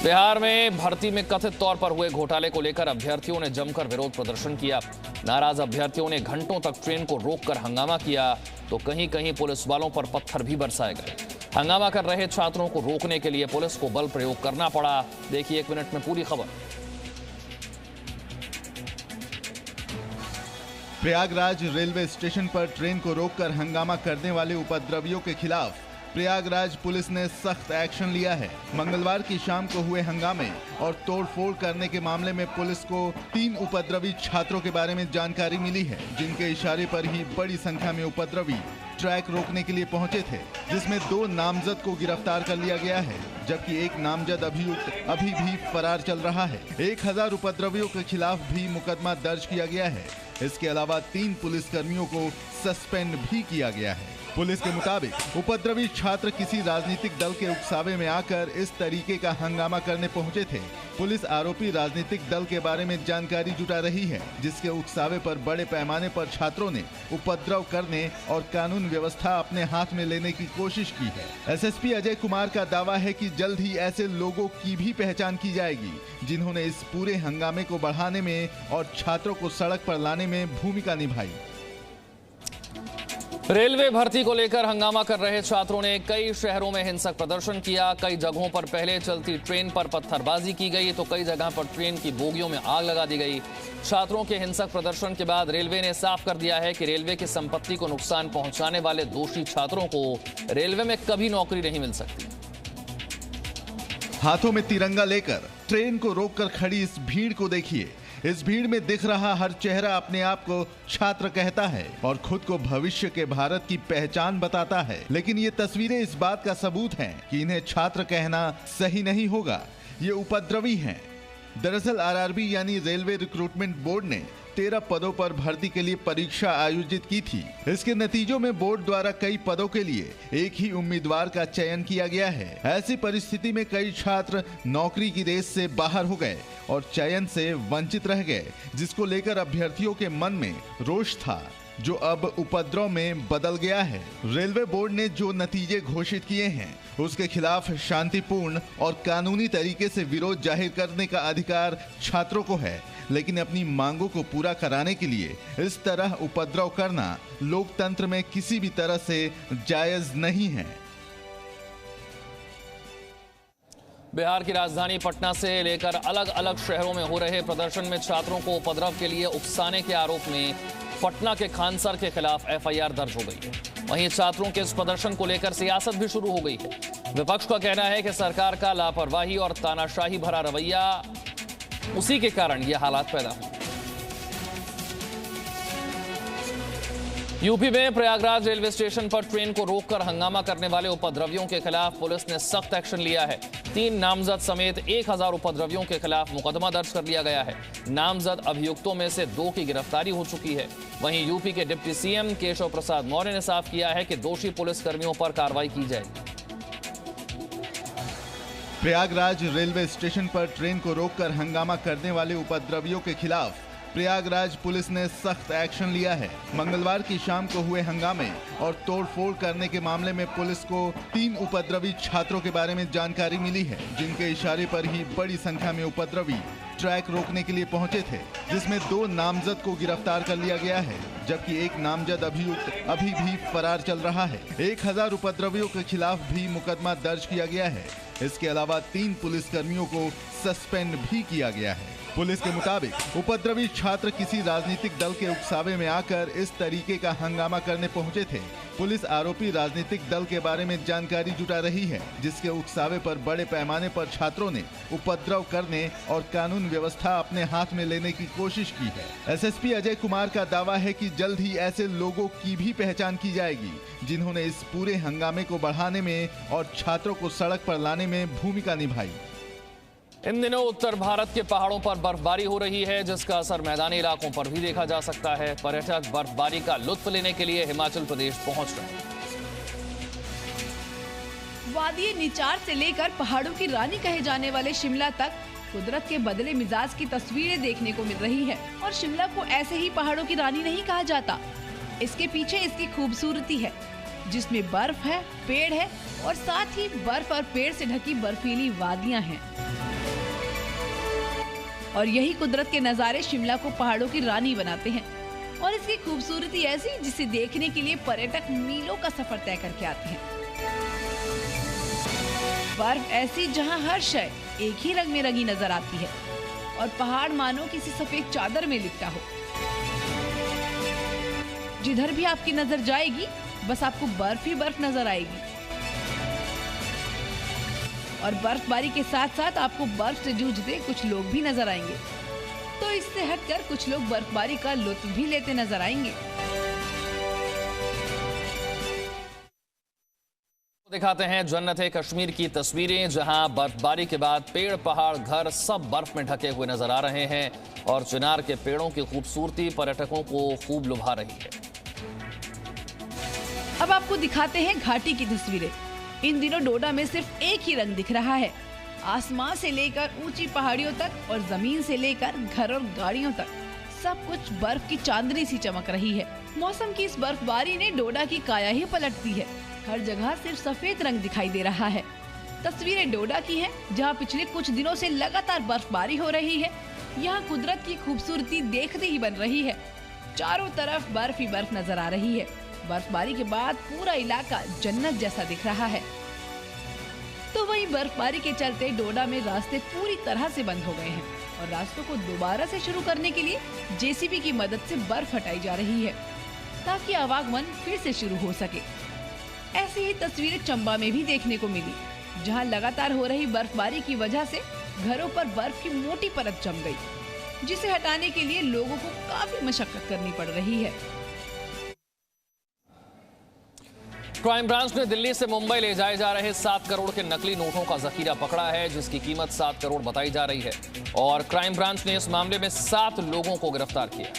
बिहार में भर्ती में कथित तौर पर हुए घोटाले को लेकर अभ्यर्थियों ने जमकर विरोध प्रदर्शन किया। नाराज अभ्यर्थियों ने घंटों तक ट्रेन को रोककर हंगामा किया, तो कहीं कहीं पुलिस वालों पर पत्थर भी बरसाए गए। हंगामा कर रहे छात्रों को रोकने के लिए पुलिस को बल प्रयोग करना पड़ा। देखिए 1 मिनट में पूरी खबर। प्रयागराज रेलवे स्टेशन पर ट्रेन को रोककर हंगामा करने वाले उपद्रवियों के खिलाफ प्रयागराज पुलिस ने सख्त एक्शन लिया है। मंगलवार की शाम को हुए हंगामे और तोड़फोड़ करने के मामले में पुलिस को 3 उपद्रवी छात्रों के बारे में जानकारी मिली है, जिनके इशारे पर ही बड़ी संख्या में उपद्रवी ट्रैक रोकने के लिए पहुंचे थे, जिसमें 2 नामजद को गिरफ्तार कर लिया गया है, जबकि एक नामजद अभियुक्त अभी भी फरार चल रहा है। 1000 उपद्रवियों के खिलाफ भी मुकदमा दर्ज किया गया है। इसके अलावा 3 पुलिसकर्मियों को सस्पेंड भी किया गया है। पुलिस के मुताबिक उपद्रवी छात्र किसी राजनीतिक दल के उकसावे में आकर इस तरीके का हंगामा करने पहुंचे थे। पुलिस आरोपी राजनीतिक दल के बारे में जानकारी जुटा रही है, जिसके उकसावे पर बड़े पैमाने पर छात्रों ने उपद्रव करने और कानून व्यवस्था अपने हाथ में लेने की कोशिश की है। एसएसपी अजय कुमार का दावा है कि जल्द ही ऐसे लोगों की भी पहचान की जाएगी, जिन्होंने इस पूरे हंगामे को बढ़ाने में और छात्रों को सड़क पर लाने में भूमिका निभाई। रेलवे भर्ती को लेकर हंगामा कर रहे छात्रों ने कई शहरों में हिंसक प्रदर्शन किया। कई जगहों पर पहले चलती ट्रेन पर पत्थरबाजी की गई, तो कई जगह पर ट्रेन की बोगियों में आग लगा दी गई। छात्रों के हिंसक प्रदर्शन के बाद रेलवे ने साफ कर दिया है कि रेलवे की संपत्ति को नुकसान पहुंचाने वाले दोषी छात्रों को रेलवे में कभी नौकरी नहीं मिल सकती। हाथों में तिरंगा लेकर ट्रेन को रोककर खड़ी इस भीड़ को देखिए। इस भीड़ में दिख रहा हर चेहरा अपने आप को छात्र कहता है और खुद को भविष्य के भारत की पहचान बताता है। लेकिन ये तस्वीरें इस बात का सबूत हैं कि इन्हें छात्र कहना सही नहीं होगा। ये उपद्रवी हैं। दरअसल आरआरबी यानी रेलवे रिक्रूटमेंट बोर्ड ने 13 पदों पर भर्ती के लिए परीक्षा आयोजित की थी। इसके नतीजों में बोर्ड द्वारा कई पदों के लिए एक ही उम्मीदवार का चयन किया गया है। ऐसी परिस्थिति में कई छात्र नौकरी की रेस से बाहर हो गए और चयन से वंचित रह गए, जिसको लेकर अभ्यर्थियों के मन में रोष था, जो अब उपद्रव में बदल गया है। रेलवे बोर्ड ने जो नतीजे घोषित किए हैं, उसके खिलाफ शांतिपूर्ण और कानूनी तरीके से विरोध जाहिर करने का अधिकार छात्रों को है, लेकिन अपनी मांगों को पूरा कराने के लिए इस तरह उपद्रव करना लोकतंत्र में किसी भी तरह से जायज नहीं है। बिहार की राजधानी पटना से लेकर अलग अलग शहरों में हो रहे प्रदर्शन में छात्रों को उपद्रव के लिए उकसाने के आरोप में पटना के खानसर के खिलाफ एफआईआर दर्ज हो गई है। वहीं छात्रों के इस प्रदर्शन को लेकर सियासत भी शुरू हो गई है। विपक्ष का कहना है कि सरकार का लापरवाही और तानाशाही भरा रवैया, उसी के कारण ये हालात पैदा हुए। यूपी में प्रयागराज रेलवे स्टेशन पर ट्रेन को रोककर हंगामा करने वाले उपद्रवियों के खिलाफ पुलिस ने सख्त एक्शन लिया है। 3 नामजद समेत 1000 उपद्रवियों के खिलाफ मुकदमा दर्ज कर लिया गया है। नामजद अभियुक्तों में से 2 की गिरफ्तारी हो चुकी है। वहीं यूपी के डिप्टी सीएम केशव प्रसाद मौर्य ने साफ किया है कि दोषी पुलिसकर्मियों पर कार्रवाई की जाएगी। प्रयागराज रेलवे स्टेशन पर ट्रेन को रोककर हंगामा करने वाले उपद्रवियों के खिलाफ प्रयागराज पुलिस ने सख्त एक्शन लिया है। मंगलवार की शाम को हुए हंगामे और तोड़फोड़ करने के मामले में पुलिस को 3 उपद्रवी छात्रों के बारे में जानकारी मिली है, जिनके इशारे पर ही बड़ी संख्या में उपद्रवी ट्रैक रोकने के लिए पहुंचे थे, जिसमें 2 नामजद को गिरफ्तार कर लिया गया है, जबकि एक नामजद अभियुक्त अभी भी फरार चल रहा है। 1000 उपद्रवियों के खिलाफ भी मुकदमा दर्ज किया गया है। इसके अलावा 3 पुलिसकर्मियों को सस्पेंड भी किया गया है। पुलिस के मुताबिक उपद्रवी छात्र किसी राजनीतिक दल के उकसावे में आकर इस तरीके का हंगामा करने पहुंचे थे। पुलिस आरोपी राजनीतिक दल के बारे में जानकारी जुटा रही है, जिसके उकसावे पर बड़े पैमाने पर छात्रों ने उपद्रव करने और कानून व्यवस्था अपने हाथ में लेने की कोशिश की है। एसएसपी अजय कुमार का दावा है कि जल्द ही ऐसे लोगों की भी पहचान की जाएगी, जिन्होंने इस पूरे हंगामे को बढ़ाने में और छात्रों को सड़क पर लाने में भूमिका निभाई। इन दिनों उत्तर भारत के पहाड़ों पर बर्फबारी हो रही है, जिसका असर मैदानी इलाकों पर भी देखा जा सकता है। पर्यटक बर्फबारी का लुत्फ लेने के लिए हिमाचल प्रदेश पहुंच रहे हैं। वादी निचार से लेकर पहाड़ों की रानी कहे जाने वाले शिमला तक कुदरत के बदले मिजाज की तस्वीरें देखने को मिल रही है। और शिमला को ऐसे ही पहाड़ों की रानी नहीं कहा जाता, इसके पीछे इसकी खूबसूरती है। जिसमें बर्फ है, पेड़ है और साथ ही बर्फ और पेड़ से ढकी बर्फीली वादियां हैं। और यही कुदरत के नज़ारे शिमला को पहाड़ों की रानी बनाते हैं और इसकी खूबसूरती ऐसी जिसे देखने के लिए पर्यटक मीलों का सफर तय करके आते हैं। बर्फ ऐसी जहां हर शय एक ही रंग में रंगी नजर आती है और पहाड़ मानो किसी सफेद चादर में लिपटा हो। जिधर भी आपकी नजर जाएगी बस आपको बर्फ ही बर्फ नजर आएगी और बर्फबारी के साथ साथ आपको बर्फ से जूझते कुछ लोग भी नजर आएंगे। तो इससे हटकर कुछ लोग बर्फबारी का लुत्फ भी लेते नजर आएंगे। दिखाते हैं जन्नत-ए कश्मीर की तस्वीरें, जहां बर्फबारी के बाद पेड़, पहाड़, घर सब बर्फ में ढके हुए नजर आ रहे हैं और चिनार के पेड़ों की खूबसूरती पर्यटकों को खूब लुभा रही है। अब आपको दिखाते हैं घाटी की तस्वीरें। इन दिनों डोडा में सिर्फ एक ही रंग दिख रहा है। आसमान से लेकर ऊंची पहाड़ियों तक और जमीन से लेकर घर और गाड़ियों तक सब कुछ बर्फ की चांदनी सी चमक रही है। मौसम की इस बर्फबारी ने डोडा की काया ही पलट दी है। हर जगह सिर्फ सफेद रंग दिखाई दे रहा है। तस्वीरें डोडा की हैं, जहां पिछले कुछ दिनों से लगातार बर्फबारी हो रही है। यहां कुदरत की खूबसूरती देखते ही बन रही है। चारों तरफ बर्फ ही बर्फ नजर आ रही है। बर्फबारी के बाद पूरा इलाका जन्नत जैसा दिख रहा है। तो वहीं बर्फबारी के चलते डोडा में रास्ते पूरी तरह से बंद हो गए हैं और रास्तों को दोबारा से शुरू करने के लिए जेसीबी की मदद से बर्फ हटाई जा रही है ताकि आवागमन फिर से शुरू हो सके। ऐसी ही तस्वीरें चंबा में भी देखने को मिली, जहां लगातार हो रही बर्फबारी की वजह से घरों पर बर्फ की मोटी परत जम गई, जिसे हटाने के लिए लोगों को काफी मशक्कत करनी पड़ रही है। क्राइम ब्रांच ने दिल्ली से मुंबई ले जाए जा रहे 7 करोड़ के नकली नोटों का जखीरा पकड़ा है, जिसकी कीमत 7 करोड़ बताई जा रही है और क्राइम ब्रांच ने इस मामले में 7 लोगों को गिरफ्तार किया।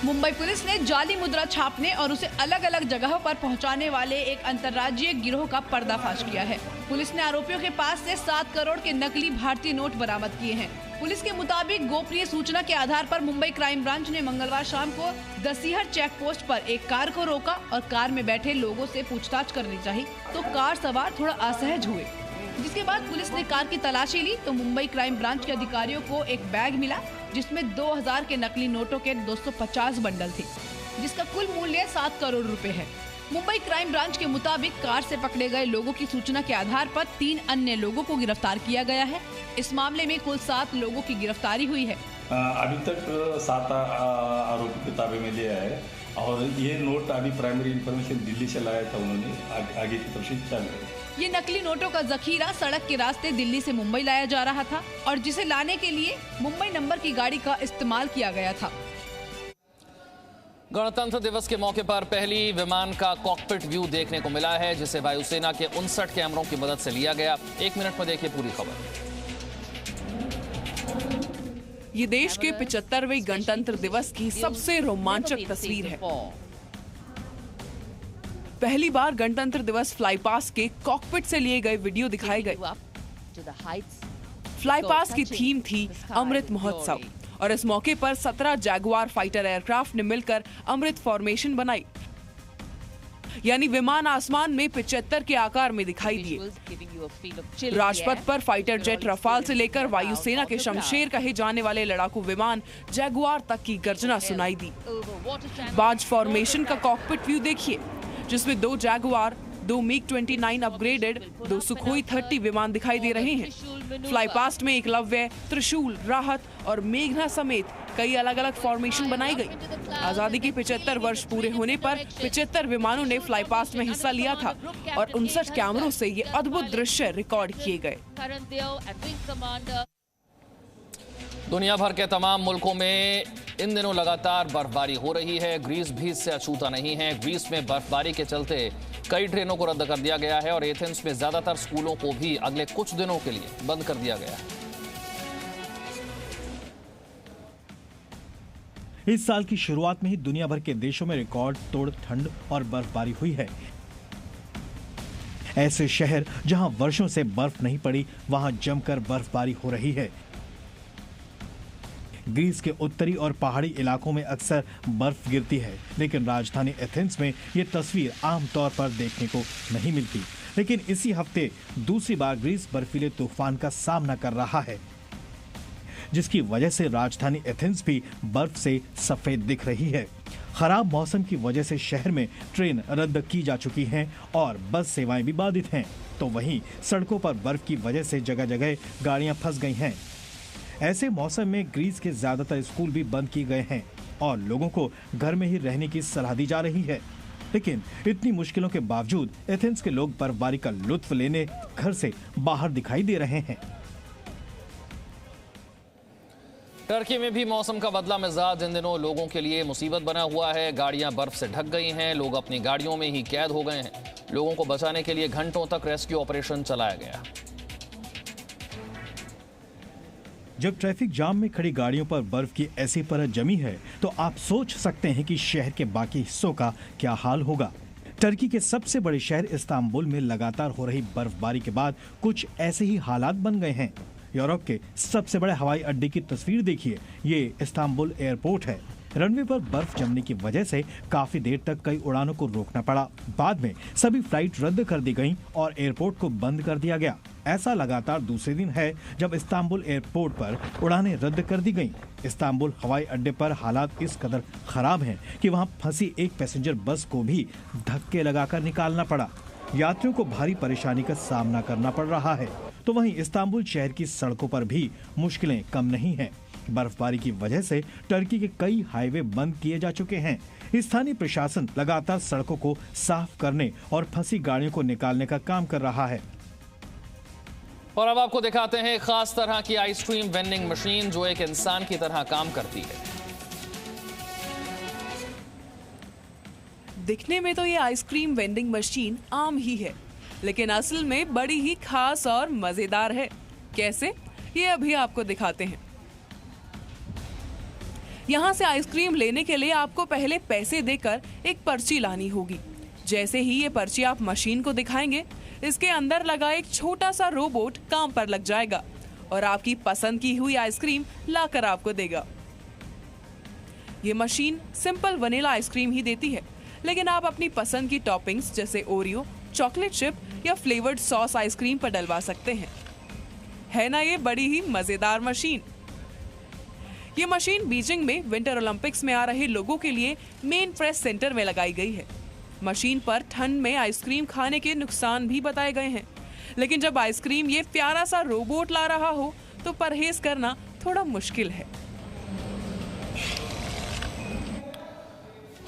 मुंबई पुलिस ने जाली मुद्रा छापने और उसे अलग अलग जगहों पर पहुंचाने वाले एक अंतर्राज्यीय गिरोह का पर्दाफाश किया है। पुलिस ने आरोपियों के पास से 7 करोड़ के नकली भारतीय नोट बरामद किए हैं। पुलिस के मुताबिक गोपनीय सूचना के आधार पर मुंबई क्राइम ब्रांच ने मंगलवार शाम को दसीहर चेक पोस्ट पर एक कार को रोका और कार में बैठे लोगों से पूछताछ करनी चाहिए तो कार सवार थोड़ा असहज हुए, जिसके बाद पुलिस ने कार की तलाशी ली तो मुंबई क्राइम ब्रांच के अधिकारियों को एक बैग मिला जिसमें 2000 के नकली नोटों के 250 बंडल थे, जिसका कुल मूल्य 7 करोड़ रुपए है। मुंबई क्राइम ब्रांच के मुताबिक कार से पकड़े गए लोगों की सूचना के आधार पर 3 अन्य लोगों को गिरफ्तार किया गया है। इस मामले में कुल 7 लोगों की गिरफ्तारी हुई है। अभी तक 7 आरोपी किताबें में लिया है और ये नोट अभी प्राइमरी इंफॉर्मेशन दिल्ली से लाया था उन्होंने, आगे की तफसील चालू है। ये नकली नोटों का जखीरा सड़क के रास्ते दिल्ली से मुंबई लाया जा रहा था और जिसे लाने के लिए मुंबई नंबर की गाड़ी का इस्तेमाल किया गया था। गणतंत्र दिवस के मौके पर पहली विमान का कॉकपिट व्यू देखने को मिला है, जिसे वायुसेना के 59 कैमरों की मदद से लिया गया। 1 मिनट में देखिए पूरी खबर। ये देश के 75वें गणतंत्र दिवस की सबसे रोमांचक तस्वीर है। पहली बार गणतंत्र दिवस फ्लाईपास के कॉकपिट से लिए गए वीडियो दिखाए गए। फ्लाईपास की थीम थी अमृत महोत्सव और इस मौके पर 17 जैगुआर फाइटर एयरक्राफ्ट ने मिलकर अमृत फॉर्मेशन बनाई, यानी विमान आसमान में 75 के आकार में दिखाई दिए। राजपथ पर फाइटर जेट रफाल से लेकर वायुसेना के शमशेर कहे जाने वाले लड़ाकू विमान जैगुआर तक की गर्जना सुनाई दी। बाज फॉर्मेशन का कॉकपिट व्यू देखिए, जिसमें 2 जैगुआर, 2 MiG-29 अपग्रेडेड, 2 सुखोई 30 विमान दिखाई दे रहे हैं। फ्लाईपास्ट में एकलव्य, त्रिशूल, राहत और मेघना समेत कई अलग अलग फॉर्मेशन बनाई गई। आजादी के 75 वर्ष पूरे होने पर 75 विमानों ने फ्लाईपास्ट में हिस्सा लिया था और 59 कैमरों से ये अद्भुत दृश्य रिकॉर्ड किए गए। दुनिया भर के तमाम मुल्कों में इन दिनों लगातार बर्फबारी हो रही है। ग्रीस भी इससे अछूता नहीं है। ग्रीस में बर्फबारी के चलते कई ट्रेनों को रद्द कर दिया गया है और एथेंस में ज्यादातर स्कूलों को भी अगले कुछ दिनों के लिए बंद कर दिया गया है। इस साल की शुरुआत में ही दुनिया भर के देशों में रिकॉर्ड तोड़ ठंड और बर्फबारी हुई है। ऐसे शहर जहां वर्षों से बर्फ नहीं पड़ी, वहां जमकर बर्फबारी हो रही है। ग्रीस के उत्तरी और पहाड़ी इलाकों में अक्सर बर्फ गिरती है, लेकिन राजधानी एथेंस में ये तस्वीर आमतौर पर देखने को नहीं मिलती। लेकिन इसी हफ्ते दूसरी बार ग्रीस बर्फीले तूफान का सामना कर रहा है, जिसकी वजह से राजधानी एथेंस भी बर्फ से सफेद दिख रही है। खराब मौसम की वजह से शहर में ट्रेन रद्द की जा चुकी हैं और बस सेवाएं भी बाधित हैं। तो वहीं सड़कों पर बर्फ की वजह से जगह जगह गाड़ियां फंस गई हैं। ऐसे मौसम में ग्रीस के ज्यादातर स्कूल भी बंद किए गए हैं और लोगों को घर में ही रहने की सलाह दी जा रही है। लेकिन इतनी मुश्किलों के बावजूद एथेंस के लोग बर्फबारी का लुत्फ लेने घर से बाहर दिखाई दे रहे हैं। टर्की में भी मौसम का बदला मिजाज इन दिनों लोगों के लिए मुसीबत बना हुआ है। गाड़ियां बर्फ से ढक गई हैं, लोग अपनी गाड़ियों में ही कैद हो गए हैं। लोगों को बचाने के लिए घंटों तक रेस्क्यू ऑपरेशन चलाया गया। जब ट्रैफिक जाम में खड़ी गाड़ियों पर बर्फ की ऐसी परत जमी है तो आप सोच सकते हैं कि शहर के बाकी हिस्सों का क्या हाल होगा। टर्की के सबसे बड़े शहर इस्तांबुल में लगातार हो रही बर्फबारी के बाद कुछ ऐसे ही हालात बन गए हैं। यूरोप के सबसे बड़े हवाई अड्डे की तस्वीर देखिए, ये इस्तांबुल एयरपोर्ट है। रनवे पर बर्फ जमने की वजह से काफी देर तक कई उड़ानों को रोकना पड़ा। बाद में सभी फ्लाइट रद्द कर दी गईं और एयरपोर्ट को बंद कर दिया गया। ऐसा लगातार दूसरे दिन है जब इस्तांबुल एयरपोर्ट पर उड़ानें रद्द कर दी गईं। इस्तांबुल हवाई अड्डे पर हालात इस कदर खराब हैं कि वहां फंसी एक पैसेंजर बस को भी धक्के लगाकर निकालना पड़ा। यात्रियों को भारी परेशानी का सामना करना पड़ रहा है। तो वहीं इस्तांबुल शहर की सड़कों पर भी मुश्किलें कम नहीं हैं। बर्फबारी की वजह से टर्की के कई हाईवे बंद किए जा चुके हैं। स्थानीय प्रशासन लगातार सड़कों को साफ करने और फंसी गाड़ियों को निकालने का काम कर रहा है। और अब आपको दिखाते हैं खास तरह की आइसक्रीम वेंडिंग मशीन जो एक इंसान की तरह काम करती है। दिखने में तो ये आइसक्रीम वेंडिंग मशीन आम ही है, लेकिन असल में बड़ी ही खास और मजेदार है। कैसे, ये अभी आपको दिखाते हैं। यहाँ से आइसक्रीम लेने के लिए आपको पहले पैसे देकर एक पर्ची लानी होगी। जैसे ही ये पर्ची आप मशीन को दिखाएंगे, इसके अंदर लगा एक छोटा सा रोबोट काम पर लग जाएगा और आपकी पसंद की हुई आइसक्रीम लाकर आपको देगा। ये मशीन सिंपल वनीला आइसक्रीम ही देती है, लेकिन आप अपनी पसंद की टॉपिंग्स जैसे ओरियो, चॉकलेट चिप या फ्लेवर्ड सॉस आइसक्रीम पर डलवा सकते हैं। है ना ये बड़ी ही मजेदार मशीन। ये मशीन बीजिंग में विंटर ओलंपिक्स में आ रहे लोगों के लिए मेन प्रेस सेंटर में लगाई गई है। मशीन पर ठंड में आइसक्रीम खाने के नुकसान भी बताए गए हैं, लेकिन जब आइसक्रीम ये प्यारा सा रोबोट ला रहा हो तो परहेज करना थोड़ा मुश्किल है।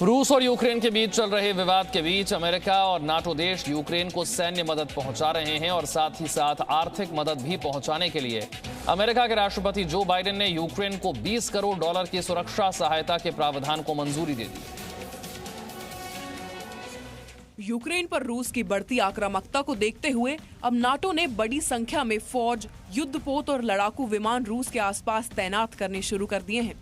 रूस और यूक्रेन के बीच चल रहे विवाद के बीच अमेरिका और नाटो देश यूक्रेन को सैन्य मदद पहुंचा रहे हैं और साथ ही साथ आर्थिक मदद भी पहुंचाने के लिए अमेरिका के राष्ट्रपति जो बाइडेन ने यूक्रेन को $20 करोड़ की सुरक्षा सहायता के प्रावधान को मंजूरी दे दी। यूक्रेन पर रूस की बढ़ती आक्रामकता को देखते हुए अब नाटो ने बड़ी संख्या में फौज, युद्धपोत और लड़ाकू विमान रूस के आसपास तैनात करने शुरू कर दिए हैं।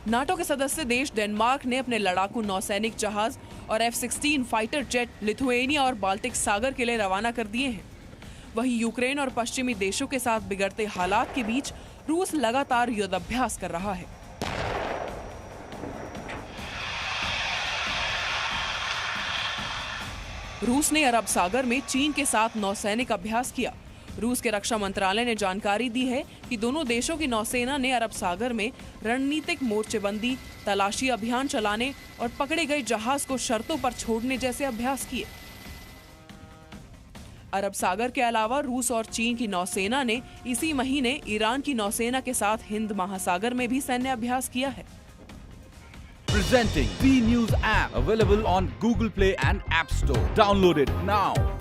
नाटो के सदस्य देश डेनमार्क ने अपने लड़ाकू नौसैनिक जहाज और F-16 फाइटर जेट लिथुआनिया और बाल्टिक सागर के लिए रवाना कर दिए हैं। वहीं यूक्रेन और पश्चिमी देशों के साथ बिगड़ते हालात के बीच रूस लगातार युद्धाभ्यास कर रहा है। रूस ने अरब सागर में चीन के साथ नौसैनिक अभ्यास किया। रूस के रक्षा मंत्रालय ने जानकारी दी है कि दोनों देशों की नौसेना ने अरब सागर में रणनीतिक मोर्चेबंदी, तलाशी अभियान चलाने और पकड़े गए जहाज को शर्तों पर छोड़ने जैसे अभ्यास किए। अरब सागर के अलावा रूस और चीन की नौसेना ने इसी महीने ईरान की नौसेना के साथ हिंद महासागर में भी सैन्य अभ्यास किया है। Presenting B News app, available on Google Play and App Store. Download it now.